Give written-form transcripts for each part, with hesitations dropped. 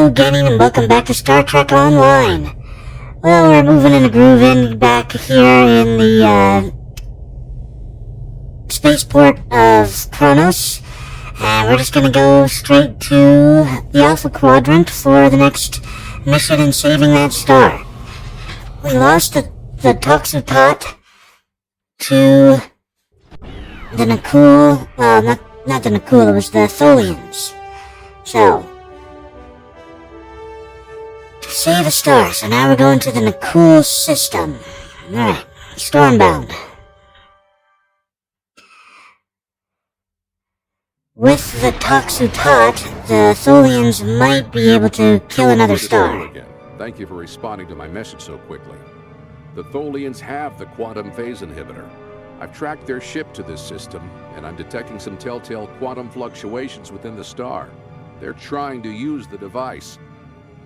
Hello, gaming, and welcome back to Star Trek Online. Well, we're moving and grooving back here in the spaceport of Kronos, and we're just gonna go straight to the Alpha Quadrant for the next mission in saving that star. We lost the Toxotot to the Nakul, well, not the Nakul, it was the Tholians. So, to save a star, so now we're going to the Nakul system. Alright, Stormbound. With the Toxotot, the Tholians might be able to kill another star. Thank you for responding to my message so quickly. The Tholians have the quantum phase inhibitor. I've tracked their ship to this system, and I'm detecting some telltale quantum fluctuations within the star. They're trying to use the device.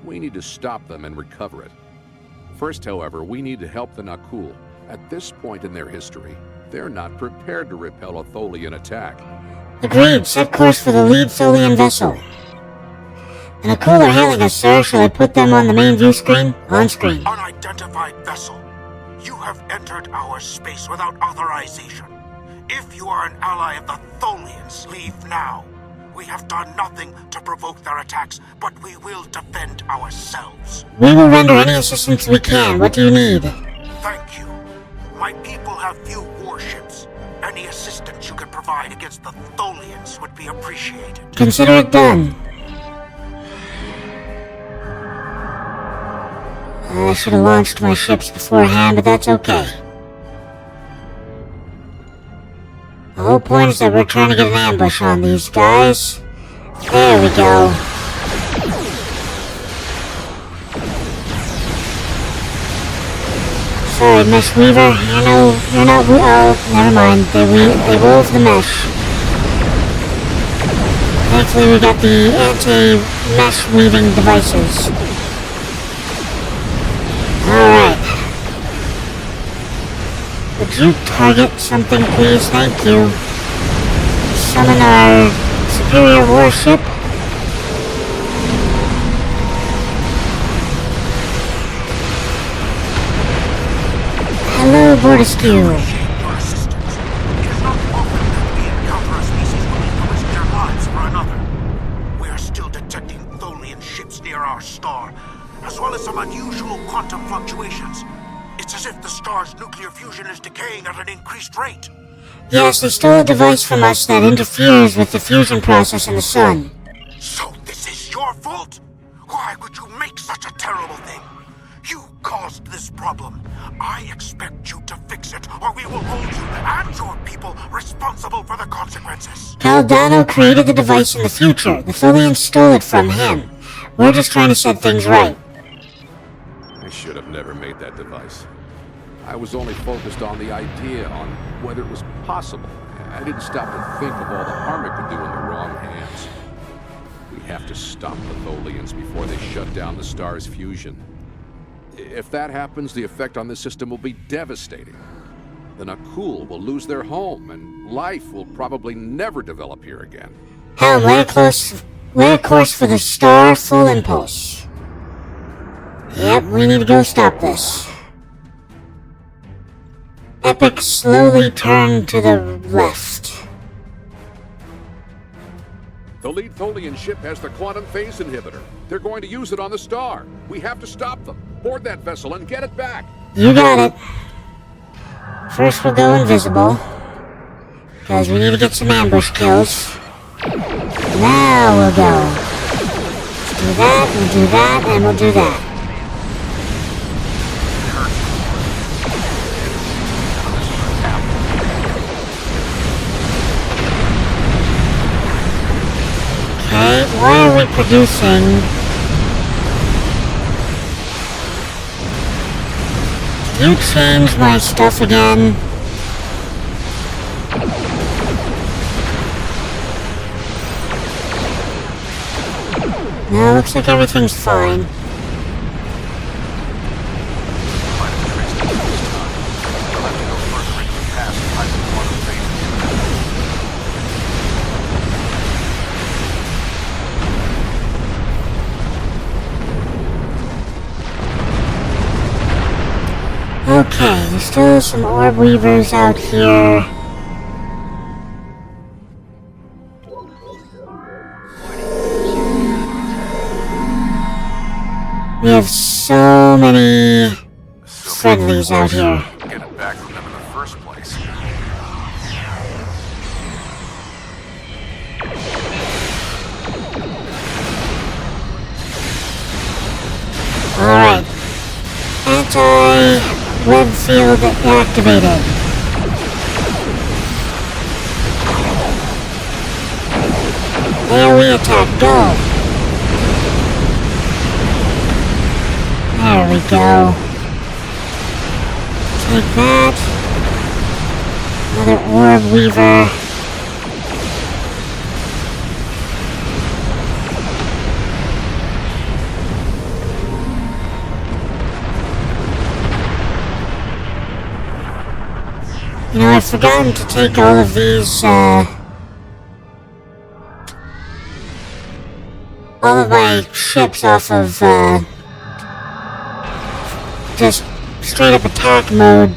We need to stop them and recover it. First, however, we need to help the Nakul. At this point in their history, they're not prepared to repel a Tholian attack. Agreed. Set course for the lead Tholian vessel. The Nakul are hailing us, sir. Shall I put them on the main view screen? On screen. Unidentified vessel. You have entered our space without authorization. If you are an ally of the Tholians, leave now. We have done nothing to provoke their attacks, but we will defend ourselves. We will render any assistance we can. What do you need? Thank you. My people have few warships. Any assistance you could provide against the Tholians would be appreciated. Consider it done. I should have launched my ships beforehand, but that's okay. The whole point is that we're trying to get an ambush on these guys. There we go. Sorry, Mesh Weaver. You're not. Oh, never mind. They wove the mesh. Thankfully, we got the anti-mesh weaving devices. Alright. Would you target something, please? Thank you. Summon our superior warship. Hello, Bortescue. Your assistance. It is not often that we encounter a species willing to risk their lives for another. We are still detecting Tholian ships near our star, as well as some unusual quantum fluctuations. It's as if the star's nuclear fusion is decaying at an increased rate. Yes, they stole a device from us that interferes with the fusion process in the sun. So this is your fault? Why would you make such a terrible thing? You caused this problem. I expect you to fix it, or we will hold you and your people responsible for the consequences. Caldano created the device in the future. The Tholians stole it from him. We're just trying to set things right. I should have never made that device. I was only focused on the idea, on whether it was possible. I didn't stop to think of all the harm it could do in the wrong hands. We have to stop the Tholians before they shut down the star's fusion. If that happens, the effect on this system will be devastating. The Nakul will lose their home, and life will probably never develop here again. Helm, lay a course for the star full impulse. Yep, we need to go stop this. Epic slowly turn to the left. The lead Tholian ship has the quantum phase inhibitor. They're going to use it on the star. We have to stop them. Board that vessel and get it back. You got it. First we'll go invisible, because we need to get some ambush kills. Now we'll go. Let's do that, we'll do that, and we'll do that. Okay, why are we producing... Did you change my stuff again? No, looks like everything's fine. Okay, there's still some orb weavers out here. We have so many friendlies out here. Get it back from them in the first place. Alright. Anti-web field activated. AoE attack, go! There we go. Take that. Another orb weaver. You know, I've forgotten to take all of these, all of my ships off of, just straight up attack mode.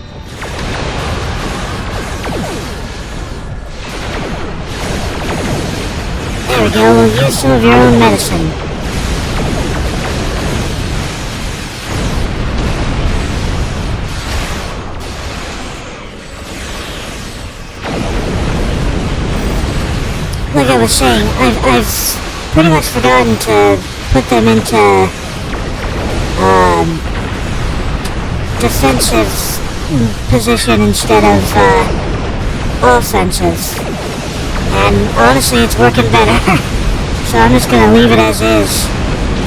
There we go, we'll use some of your own medicine. Like I was saying, I've pretty much forgotten to put them into, defensive position instead of, offensive. And honestly, it's working better. So I'm just gonna leave it as is.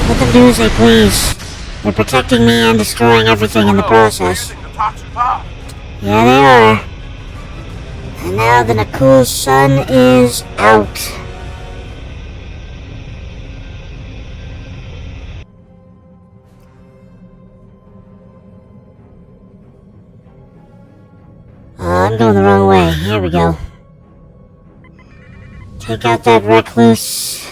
Let them do as they please. They're protecting me and destroying everything in the process. Yeah, they are. And now the Nakul's sun is out. I'm going the wrong way. Here we go. Take out that recluse.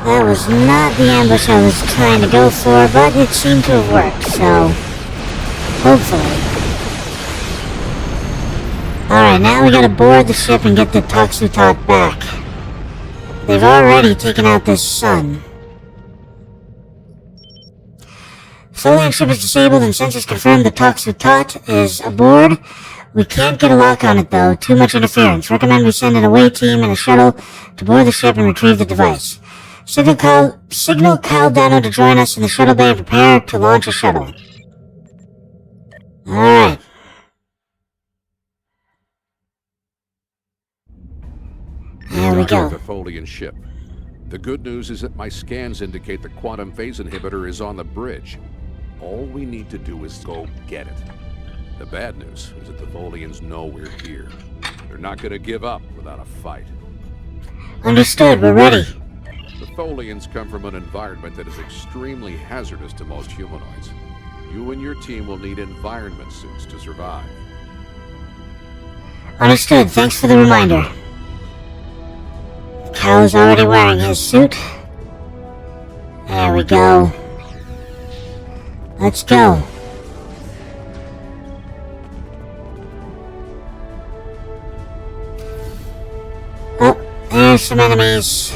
That was not the ambush I was trying to go for, but it seemed to have worked, so hopefully. Alright, now we gotta board the ship and get the Toxutot back. They've already taken out this sun. Tholian ship is disabled and sensors confirm the Toxutot is aboard. We can't get a lock on it though, too much interference. Recommend we send an away team and a shuttle to board the ship and retrieve the device. Signal Caldano to join us in the shuttle bay and prepare to launch a shuttle. Alright. There we go. The Tholian ship. The good news is that my scans indicate the quantum phase inhibitor is on the bridge. All we need to do is go get it. The bad news is that the Tholians know we're here. They're not going to give up without a fight. Understood, we're ready. The Tholians come from an environment that is extremely hazardous to most humanoids. You and your team will need environment suits to survive. Understood, thanks for the reminder. Cal's already wearing his suit. There we go. Let's go. Oh, there's some enemies.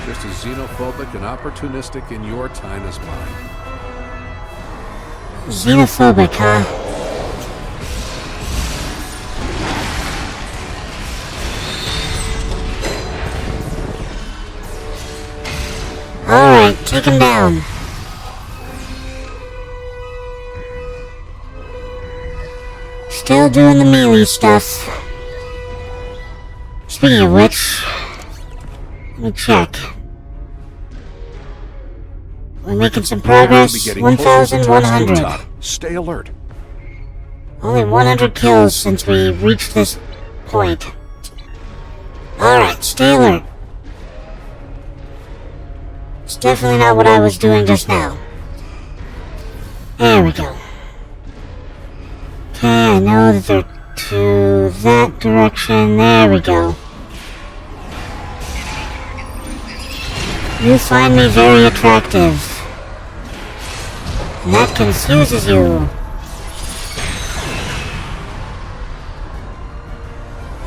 Just as xenophobic and opportunistic in your time as mine. Xenophobic, huh? Alright, take him down. Still doing the melee stuff. Speaking of which, let me check. We're making some progress. 1,100. Stay alert. Only 100 kills since we reached this point. Alright, stay alert. That's definitely not what I was doing just now. There we go. Okay, I know that they're to that direction. There we go. You find me very attractive. And that confuses you.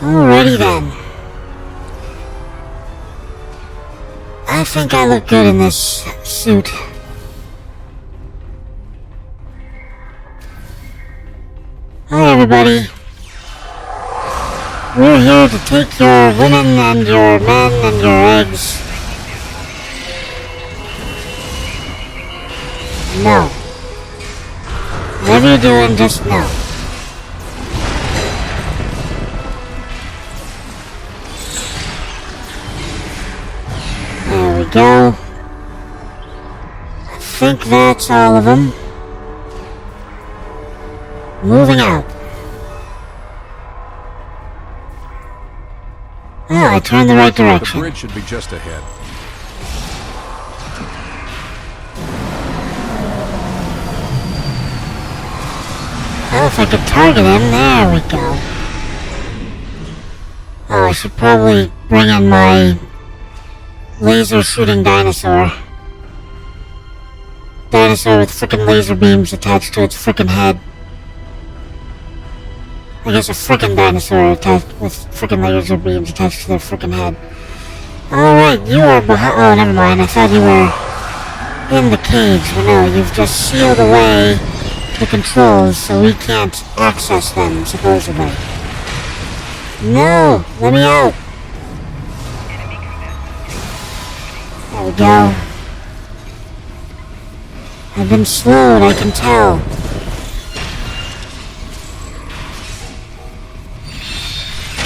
Alrighty then. I think I look good in this suit. Hi everybody. We're here to take your women and your men and your eggs. No. Whatever you're doing, just no. There we go. I think that's all of them. Moving out. Oh, I turned the right direction. The bridge should be just ahead. Well, if I could target him, there we go. Oh, I should probably bring in my laser shooting dinosaur. Dinosaur with frickin' laser beams attached to its frickin' head. I guess a frickin' dinosaur attached with frickin' laser beams attached to their frickin' head. Alright, you are behind. Oh, never mind. I thought you were in the cage. But no, you've just sealed away the controls so we can't access them, supposedly. No! Let me out! There we go. I've been slowed, I can tell.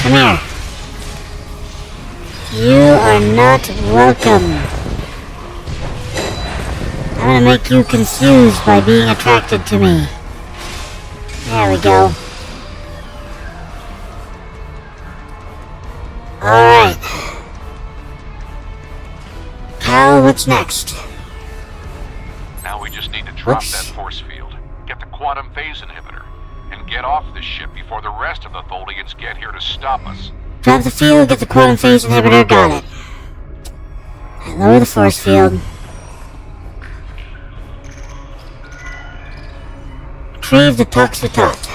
Come here. You are not welcome. I'm gonna make you confused by being attracted to me. There we go. Alright. Cal, what's next? Now we just need to drop Whoops. that force field, get the quantum phase inhibitor, and get off this ship before the rest of the Tholians get here to stop us. Drop the field, get the quantum phase inhibitor, got it. And lower the force field. Retrieve the Toxotot.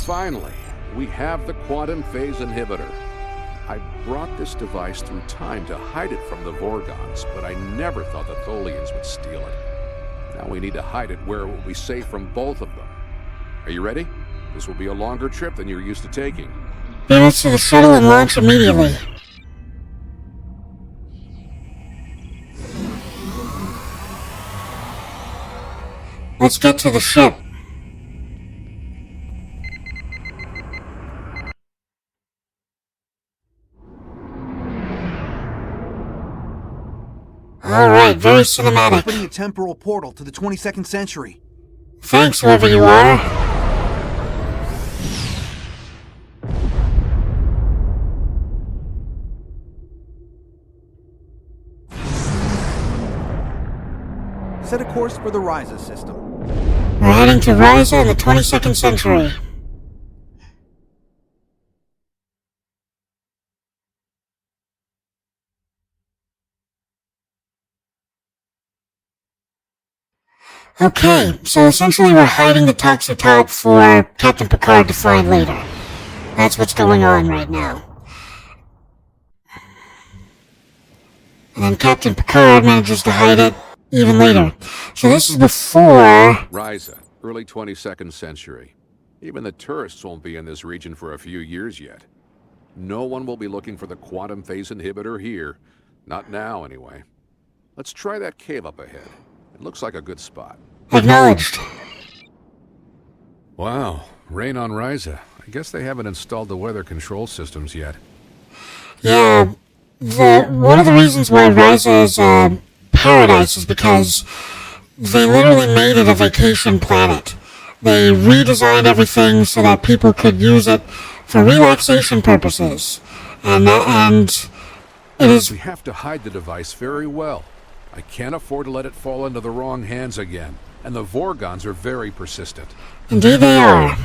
Finally, we have the quantum phase inhibitor. I brought this device through time to hide it from the Vorgons, but I never thought the Tholians would steal it. Now we need to hide it where it will be safe from both of them. Are you ready? This will be a longer trip than you're used to taking. Beam us to the shuttle and launch immediately. Let's get to the ship. Alright, very cinematic. Opening a temporal portal to the 22nd century. Thanks, whoever you are. Set a course for the Ryza system. We're heading to Ryza in the 22nd century. Okay, so essentially we're hiding the Toxotot for Captain Picard to find later. That's what's going on right now. And then Captain Picard manages to hide it even later. So this is before... Ryza, early 22nd century. Even the tourists won't be in this region for a few years yet. No one will be looking for the quantum phase inhibitor here. Not now, anyway. Let's try that cave up ahead. It looks like a good spot. Acknowledged. Wow, rain on Ryza. I guess they haven't installed the weather control systems yet. Yeah, one of the reasons why Ryza is paradise is because they literally made it a vacation planet. They redesigned everything so that people could use it for relaxation purposes. And it is... We have to hide the device very well. I can't afford to let it fall into the wrong hands again. And the Vorgons are very persistent. Indeed they are.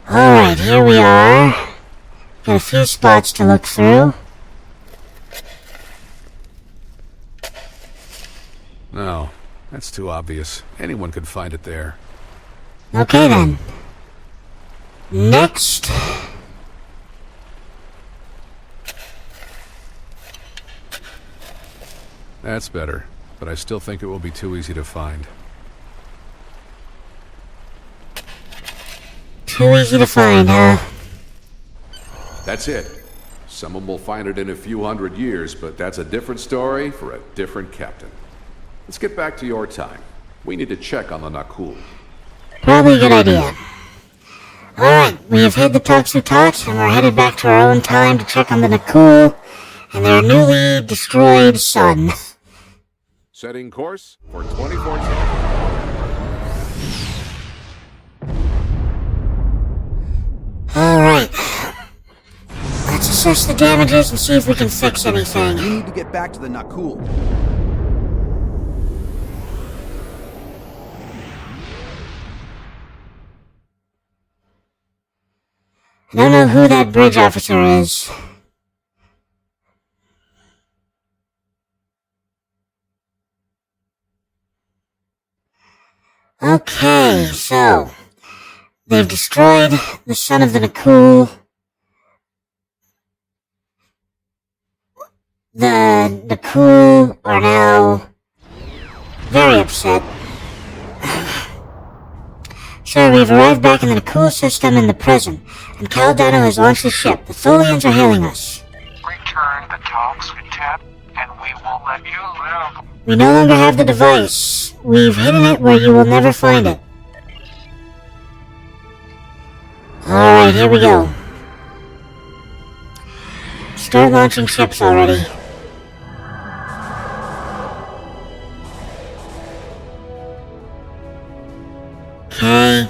Alright, here we are. Got a few spots to look through. No, that's too obvious. Anyone could find it there. Okay then. Next. That's better, but I still think it will be too easy to find. Too easy to find, huh? That's it. Someone will find it in a few hundred years, but that's a different story for a different captain. Let's get back to your time. We need to check on the Nakul. Probably a good idea. Alright, we have hid the Toxu-Tots, and we're headed back to our own time to check on the Nakul and their newly destroyed sun. Setting course for 2014. Alright. Let's assess the damages and see if we can fix anything. We need to get back to the Nakul. I don't know who that bridge officer is. Okay, so they've destroyed the son of the Nakul. The Nakul are now very upset. Sir, we've arrived back in the Nakul system in the present, and Caldano has launched his ship. The Tholians are hailing us. Return the Toxu-Tot, and we will let you live. We no longer have the device. We've hidden it where you will never find it. Alright, here we go. Start launching ships already. Okay.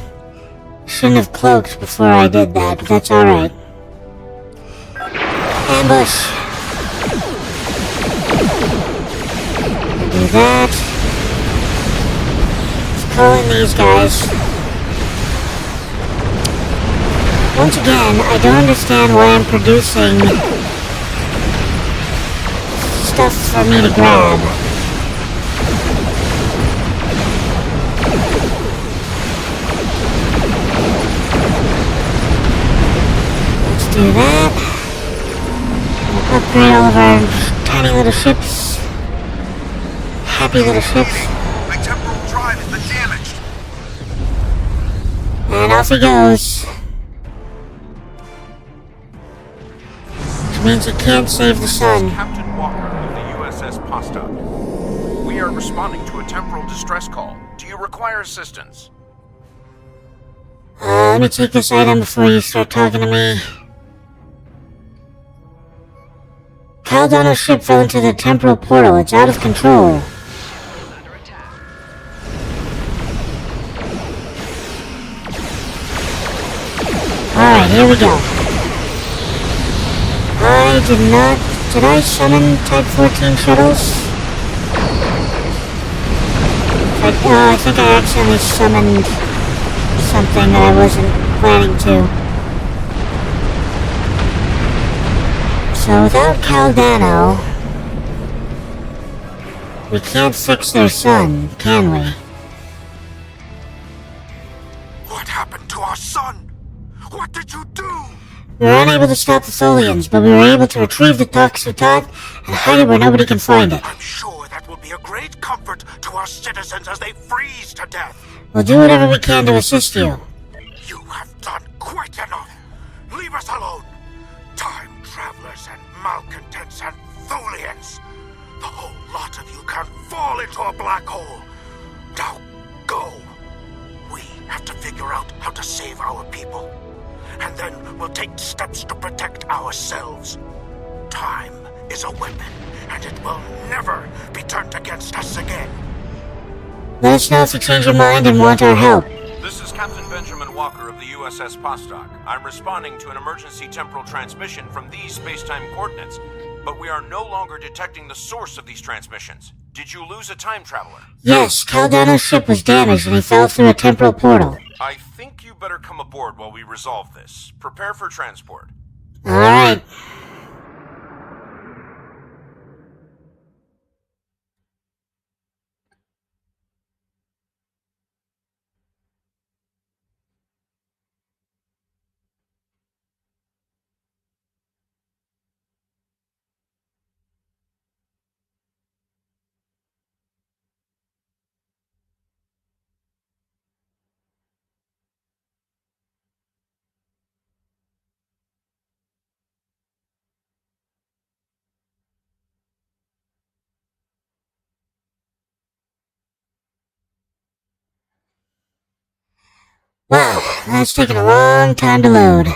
Shouldn't have cloaked before I did that, but that's alright. Ambush! Do that. Let's call in these guys. Once again, I don't understand why I'm producing stuff for me to grab. Let's do that. We'll upgrade all of our tiny little ships. Happy little ships. My temporal drive has been damaged. And off he goes. Which means he can't save the sun. Captain Walker of the USS Postok. We are responding to a temporal distress call. Do you require assistance? Let me take this item before you start talking to me. Caldano's ship fell into the temporal portal. It's out of control. Alright, here we go. I did not... Did I summon Type 14 shuttles? I think I accidentally summoned something that I wasn't planning to. So without Caldano, we can't fix their sun, can we? What happened to our son? What did you do? We were unable to stop the Tholians, but we were able to retrieve the Toxu-Tot and hide it where nobody can find it. I'm sure that will be a great comfort to our citizens as they freeze to death. We'll do whatever we can to assist you. You have done quite enough. Leave us alone. Time travelers and malcontents and Tholians. The whole lot of you can fall into a black hole. Now go. We have to figure out how to save our people. And then we'll take steps to protect ourselves. Time is a weapon, and it will never be turned against us again. Let us know if you change your mind and want our help. This is Captain Benjamin Walker of the USS Postok. I'm responding to an emergency temporal transmission from these space-time coordinates. but we are no longer detecting the source of these transmissions. Did you lose a time traveler? Yes, Caldano's ship was damaged and he fell through a temporal portal. I think you better come aboard while we resolve this. Prepare for transport. Alright. Wow, that's taken a long time to load.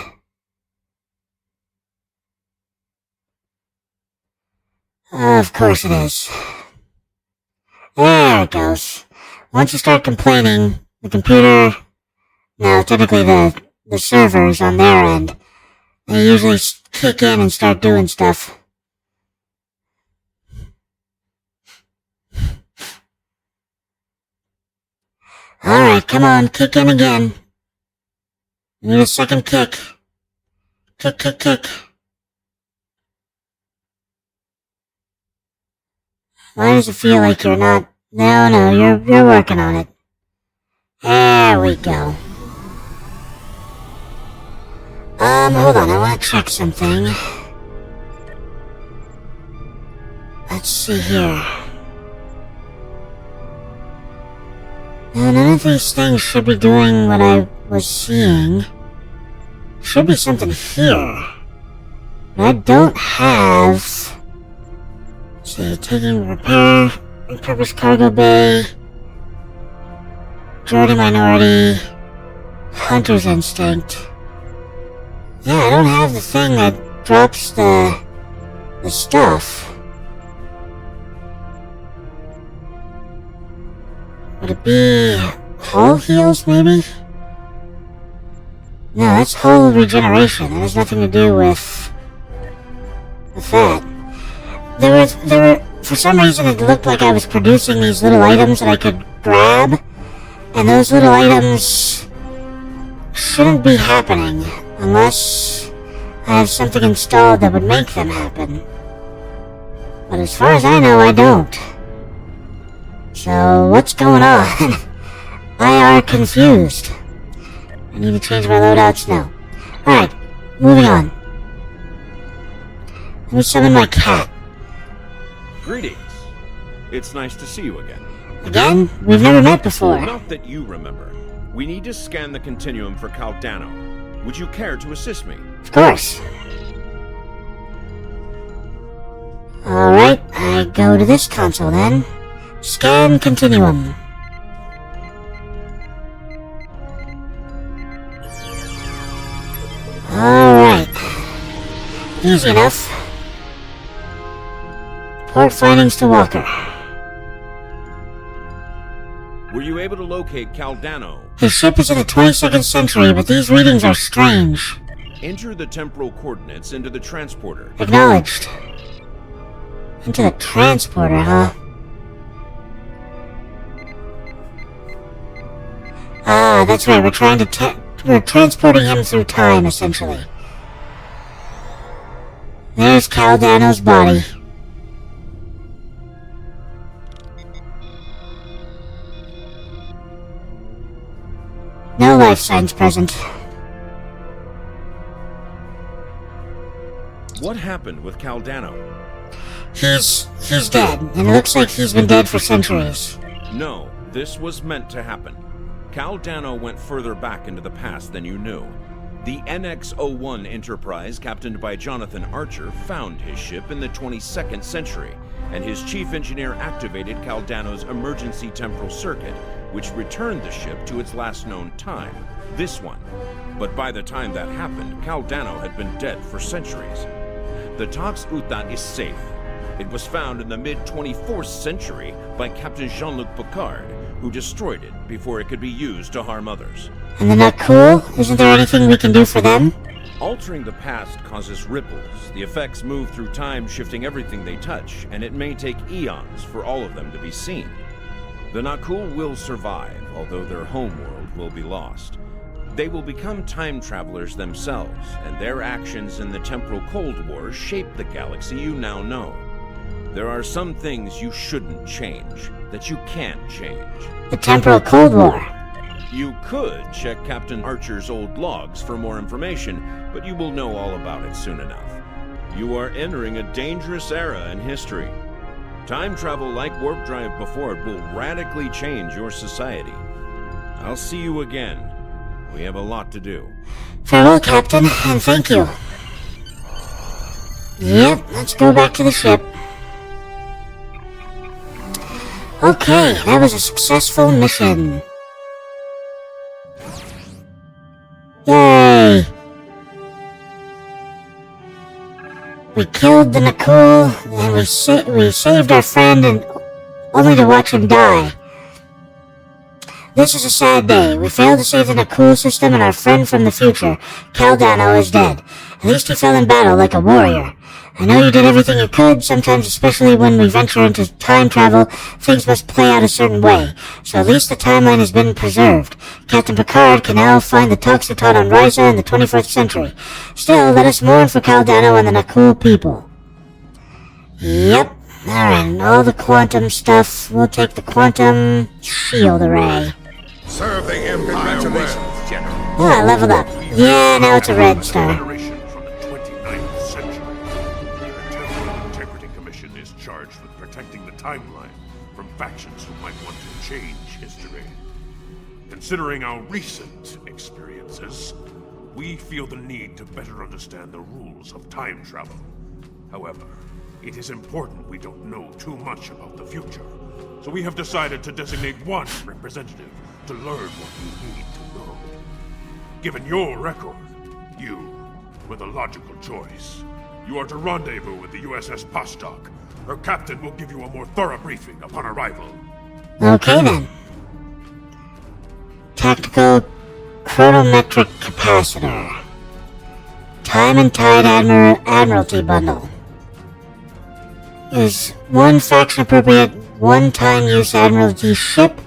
Of course it is. There it goes. Once you start complaining, the computer, no, technically the servers on their end, they usually kick in and start doing stuff. Alright, come on, kick in again. I need a second kick. Kick, kick, kick. Why does it feel like you're not... No, you're working on it. There we go. Hold on, I want to check something. Let's see here. Now, none of these things should be doing what I was seeing. Should be something here. But I don't have... Let's see, taking repair, repurpose cargo bay, majority minority, hunter's instinct. Yeah, I don't have the thing that drops the stuff. Would it be hull heals, maybe? No, that's hull regeneration. That has nothing to do with that. There were, for some reason it looked like I was producing these little items that I could grab, and those little items shouldn't be happening unless I have something installed that would make them happen. But as far as I know, I don't. So, what's going on? I are confused. I need to change my loadouts now. Alright, moving on. Let me summon my cat. Greetings. It's nice to see you again. Again? We've never met before. Not that you remember. We need to scan the continuum for Caldano. Would you care to assist me? Of course. Alright, I go to this console then. Scan continuum. Alright. Easy enough. Report findings to Walker. Were you able to locate Caldano? His ship is in the 22nd century, but these readings are strange. Enter the temporal coordinates into the transporter. Acknowledged. Into the transporter, huh? Ah, that's right, we're transporting him through time, essentially. There's Caldano's body. No life signs present. What happened with Caldano? He's dead, and it looks like he's been dead for centuries. No, this was meant to happen. Caldano went further back into the past than you knew. The NX-01 Enterprise, captained by Jonathan Archer, found his ship in the 22nd century, and his chief engineer activated Caldano's emergency temporal circuit, which returned the ship to its last known time, this one. But by the time that happened, Caldano had been dead for centuries. The Tox Uta is safe. It was found in the mid-24th century by Captain Jean-Luc Picard, who destroyed it before it could be used to harm others. And they're not cool? Isn't there anything we can do for them? Altering the past causes ripples. The effects move through time, shifting everything they touch, and it may take eons for all of them to be seen. The Nakul will survive, although their homeworld will be lost. They will become time travelers themselves, and their actions in the temporal Cold War shape the galaxy you now know. There are some things you shouldn't change, that you can't change. The temporal Cold War. You could check Captain Archer's old logs for more information, but you will know all about it soon enough. You are entering a dangerous era in history. Time travel like warp drive before it will radically change your society. I'll see you again. We have a lot to do. Farewell, Captain, and thank you. Yep, let's go back to the ship. Okay, that was a successful mission. Yay! We killed the Nakul, and we saved our friend, and only to watch him die. This is a sad day. We failed to save the Nakul system, and our friend from the future, Cal Dano, is dead. At least he fell in battle like a warrior. I know you did everything you could. Sometimes, especially when we venture into time travel, things must play out a certain way. So at least the timeline has been preserved. Captain Picard can now find the Toxotot on Risa in the 21st century. Still, let us mourn for Cal Dano and the Nakul people. Yep. Alright, and all the quantum stuff. We'll take the quantum shield array. Serve the Empire well. Oh, I leveled up. Yeah, now it's a red star. Generation from the 29th century. The Temporal Integrity Commission is charged with protecting the timeline from factions who might want to change history. Considering our recent experiences, we feel the need to better understand the rules of time travel. However, it is important we don't know too much about the future, so we have decided to designate one representative to learn what you need to know. Given your record, you were the logical choice. You are to rendezvous with the USS Vostok. Her captain will give you a more thorough briefing upon arrival. Okay then. Tactical chronometric capacitor. Time and Tide Admiralty bundle. Is one faction appropriate, one-time use Admiralty ship,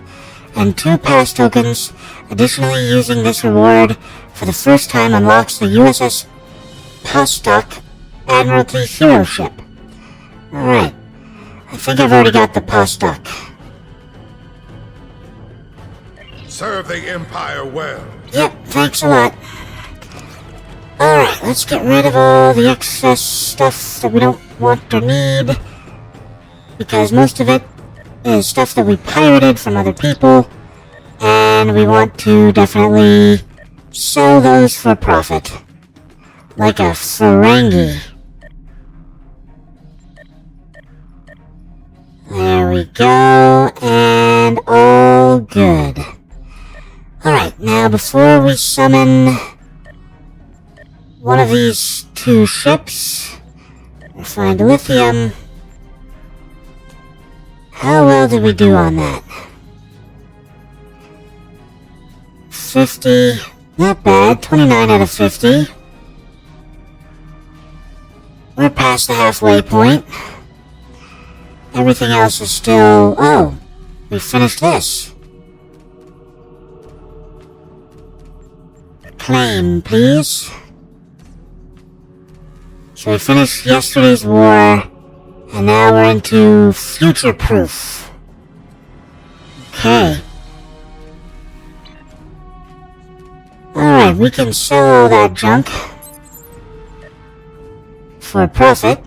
and 2 pass tokens. Additionally, using this reward for the first time unlocks the USS Vostok Admiralty hero ship. Alright. I think I've already got the Vostok. Serve the Empire well. Yep, thanks a lot. Alright, let's get rid of all the excess stuff that we don't want or need, because most of it is stuff that we pirated from other people, and we want to definitely sell those for profit. Like a Ferengi. There we go, and all good. Alright, now before we summon one of these 2 ships, find lithium. How well did we do on that? 50, not bad, 29 out of 50. We're past the halfway point. Everything else is still... Oh, we finished this. Claim, please. So we finished yesterday's war, and now we're into future-proof. Okay. Alright, we can sell all that junk for a profit.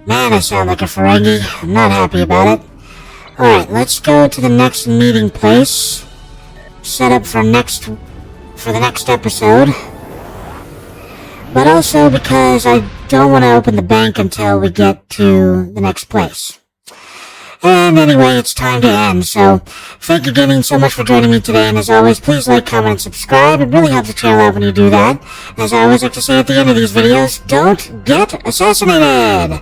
Man, I sound like a Ferengi. I'm not happy about it. Alright, let's go to the next meeting place. Set up for the next episode. But also because I don't want to open the bank until we get to the next place. And anyway, it's time to end, so thank you gaming so much for joining me today, and as always, please like, comment, and subscribe. It really helps the channel out when you do that. As I always like to say at the end of these videos, don't get assassinated!